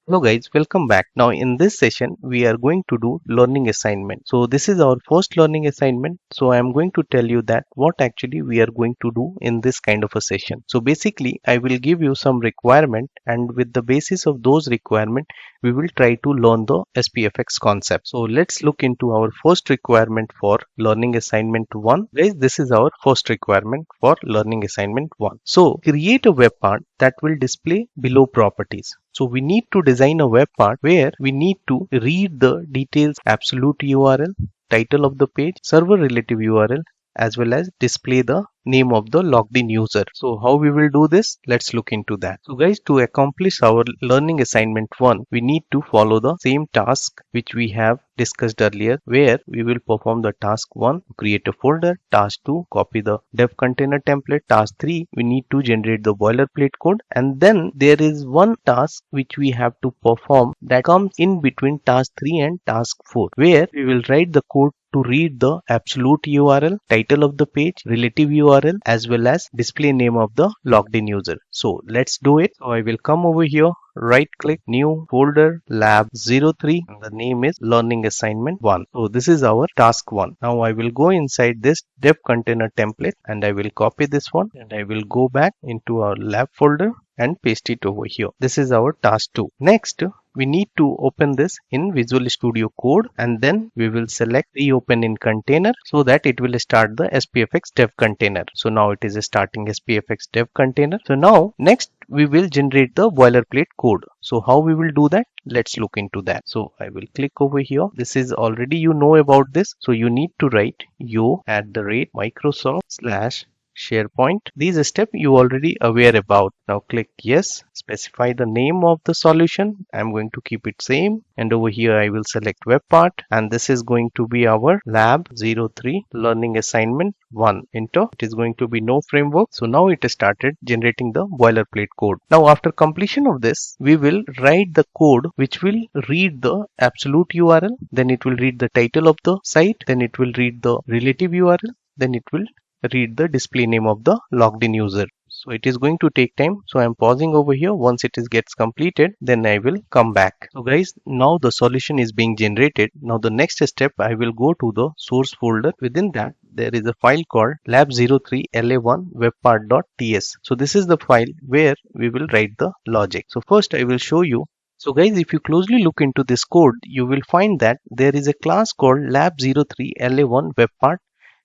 Hello guys, welcome back. Now in this session we are going to do learning assignment. So this is our first learning assignment. So I am going to tell you that what actually we are going to do in this kind of a session. So basically I will give you some requirement, and with the basis of those requirement we will try to learn the SPFX concept. So let's look into our first requirement for learning assignment 1. Guys, this is our first requirement for learning assignment 1. So create a web part that will display below properties. So we need to design a web part where we need to read the details, absolute URL, title of the page, server relative URL, as well as display the name of the logged in user. So how we will do this? Let's look into that. So guys, to accomplish our learning assignment 1, we need to follow the same task which we have discussed earlier, where we will perform the task 1, create a folder, task 2, copy the dev container template, task 3, we need to generate the boilerplate code, and then there is one task which we have to perform that comes in between task 3 and task 4, where we will write the code to read the absolute URL, title of the page, relative URL, as well as display name of the logged in user. So let's do it. So I will come over here, right click, new folder, lab03, and the name is learning assignment 1. So this is our task 1. Now I will go inside this dev container template and I will copy this one and I will go back into our lab folder and paste it over here. This is our task 2. Next, we need to open this in Visual Studio Code, and then we will select reopen in container so that it will start the SPFX dev container. So now it is starting SPFX dev container. So now next we will generate the boilerplate code. So how we will do that? Let's look into that. So I will click over here. This is already you know about this. So you need to write yo@Microsoft/ SharePoint. These steps you already aware about. Now click yes, specify the name of the solution. I'm going to keep it same, and over here I will select web part, and this is going to be our lab03 learning assignment 1. Enter. It is going to be no framework. So now it has started generating the boilerplate code. Now after completion of this, we will write the code which will read the absolute URL, then it will read the title of the site, then it will read the relative URL, then it will read the display name of the logged in user. So it is going to take time. So I'm pausing over here. Once it gets completed, then I will come back. So guys, now the solution is being generated. Now the next step, I will go to the source folder. Within that, there is a file called lab03la1 webpart.ts. So this is the file where we will write the logic. So first I will show you. So guys, if you closely look into this code, you will find that there is a class called lab03la1 webpart,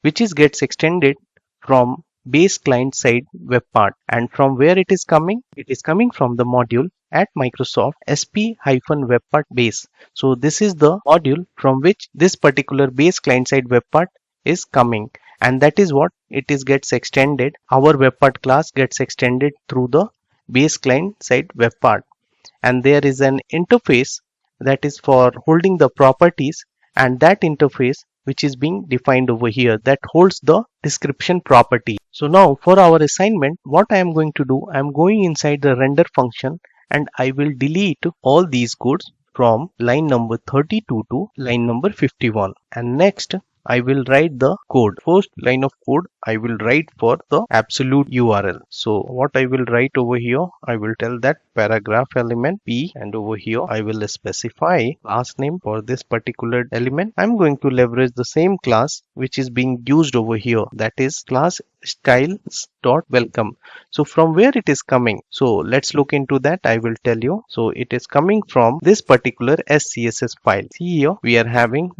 which gets extended from base client side web part. And from where it is coming? It is coming from the module at Microsoft sp-webpart base. So this is the module from which this particular base client side web part is coming, and that is what it gets extended. Our web part class gets extended through the base client side web part, and there is an interface that is for holding the properties, and that interface which is being defined over here that holds the description property. So now for our assignment, what I am going to do, I am going inside the render function and I will delete all these codes from line number 32 to line number 51, and next I will write the code. First line of code I will write for the absolute URL. So what I will write over here, I will tell that paragraph element p, and over here I will specify class name for this particular element. I'm going to leverage the same class which is being used over here, that is class styles.welcome. So from where it is coming? So let's look into that. I will tell you. So it is coming from this particular SCSS file. See here we are having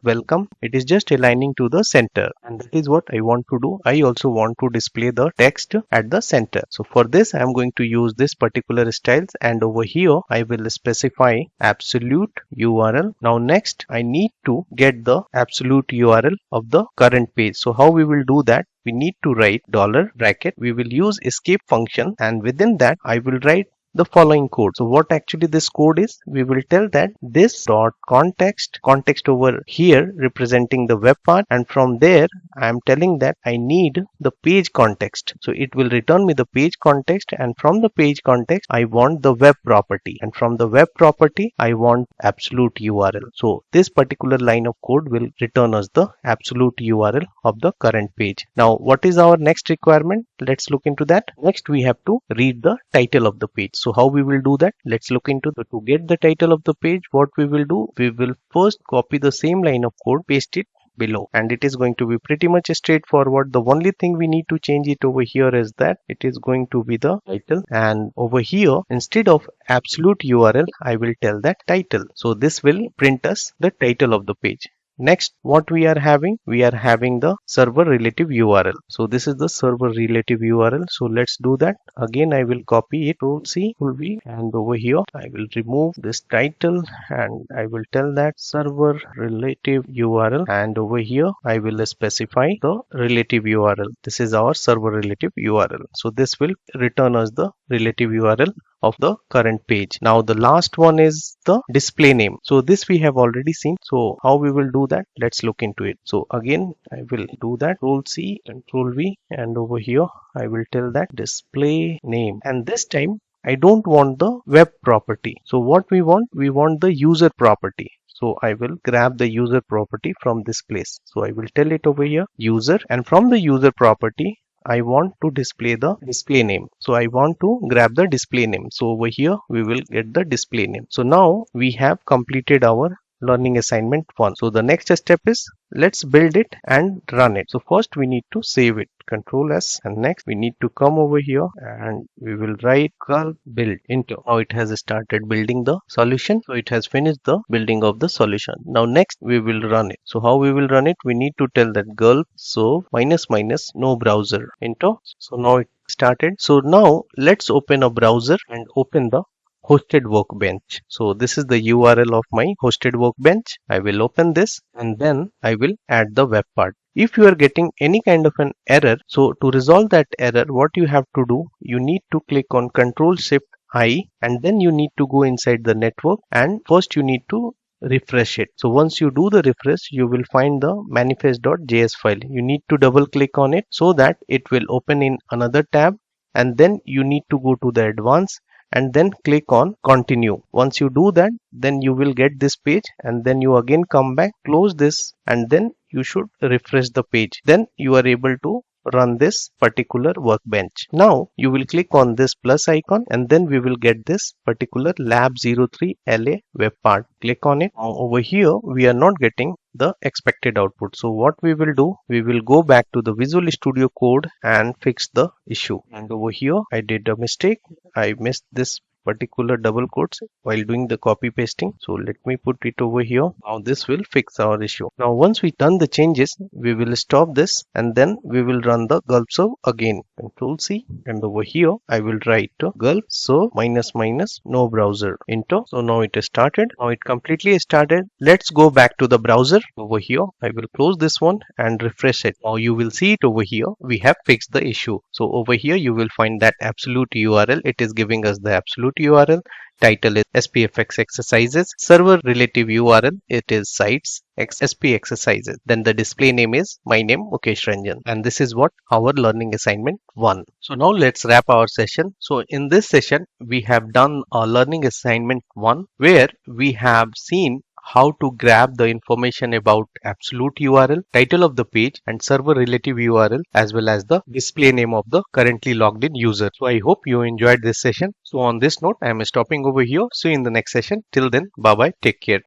.welcome. It is just aligning to the center, and that is what I want to do. I also want to display the text at the center. So for this I am going to use this particular styles, and over here I will specify absolute URL. Now next I need to get the absolute URL of the current page. So how we will do that? We need to write $bracket. We will use escape function, and within that I will write the following code. So what actually this code is, we will tell that this dot context over here representing the web part, and from there I am telling that I need the page context. So it will return me the page context, and from the page context I want the web property, and from the web property I want absolute URL. So this particular line of code will return us the absolute URL of the current page. Now what is our next requirement? Let's look into that. Next we have to read the title of the page. So how we will do that? Let's look into the, to get the title of the page, what we will do, we will first copy the same line of code, paste it below, and it is going to be pretty much straightforward. The only thing we need to change it over here is that it is going to be the title, and over here instead of absolute URL I will tell that title. So this will print us the title of the page. Next, what we are having the server relative URL. So this is the server relative URL. So let's do that. Again, I will copy it, Control C, Control V, and over here I will remove this title and I will tell that server relative URL, and over here I will specify the relative URL. This is our server relative URL. So this will return us the relative URL of the current page. Now the last one is the display name. So this we have already seen. So how we will do that? Let's look into it. So again I will do that, Control C, Control V, and over here I will tell that display name, and this time I don't want the web property. So what we want the user property. So I will grab the user property from this place. So I will tell it over here user, and from the user property I want to display the display name. So I want to grab the display name. So over here we will get the display name. So now we have completed our learning assignment 1. So the next step is let's build it and run it. So first we need to save it, Control S, and next we need to come over here and we will write gulp build enter. Now it has started building the solution. So it has finished the building of the solution. Now next we will run it. So how we will run it? We need to tell that gulp serve minus minus no browser enter. So now it started. So now let's open a browser and open the hosted workbench. So this is the URL of my hosted workbench. I will open this and then I will add the web part. If you are getting any kind of an error, so to resolve that error, what you have to do, you need to click on Control Shift I, and then you need to go inside the network, and first you need to refresh it. So once you do the refresh, you will find the manifest.js file. You need to double click on it so that it will open in another tab, and then you need to go to the advanced and then click on continue. Once you do that, then you will get this page, and then you again come back, close this, and then you should refresh the page. Then you are able to run this particular workbench. Now you will click on this plus icon, and then we will get this particular lab03 LA web part. Click on it. Now over here we are not getting the expected output. So what we will do, we will go back to the Visual Studio Code and fix the issue. And over here I did a mistake. I missed this particular double quotes while doing the copy pasting. So let me put it over here. Now this will fix our issue. Now once we done the changes, we will stop this and then we will run the gulp serve again. Control C, and over here I will write gulp serve minus minus no browser enter. So now it is started. Now it completely started. Let's go back to the browser. Over here I will close this one and refresh it. Now you will see it over here. We have fixed the issue. So over here you will find that absolute URL. It is giving us the absolute URL. Title is SPFX exercises. Server relative URL, it is sites SP exercises. Then the display name is my name Mukesh Ranjan, and this is what our learning assignment 1. So now let's wrap our session. So in this session we have done a learning assignment 1 where we have seen how to grab the information about absolute URL, title of the page, and server relative URL, as well as the display name of the currently logged in user. So I hope you enjoyed this session. So on this note, I am stopping over here. See you in the next session. Till then, bye bye. Take care.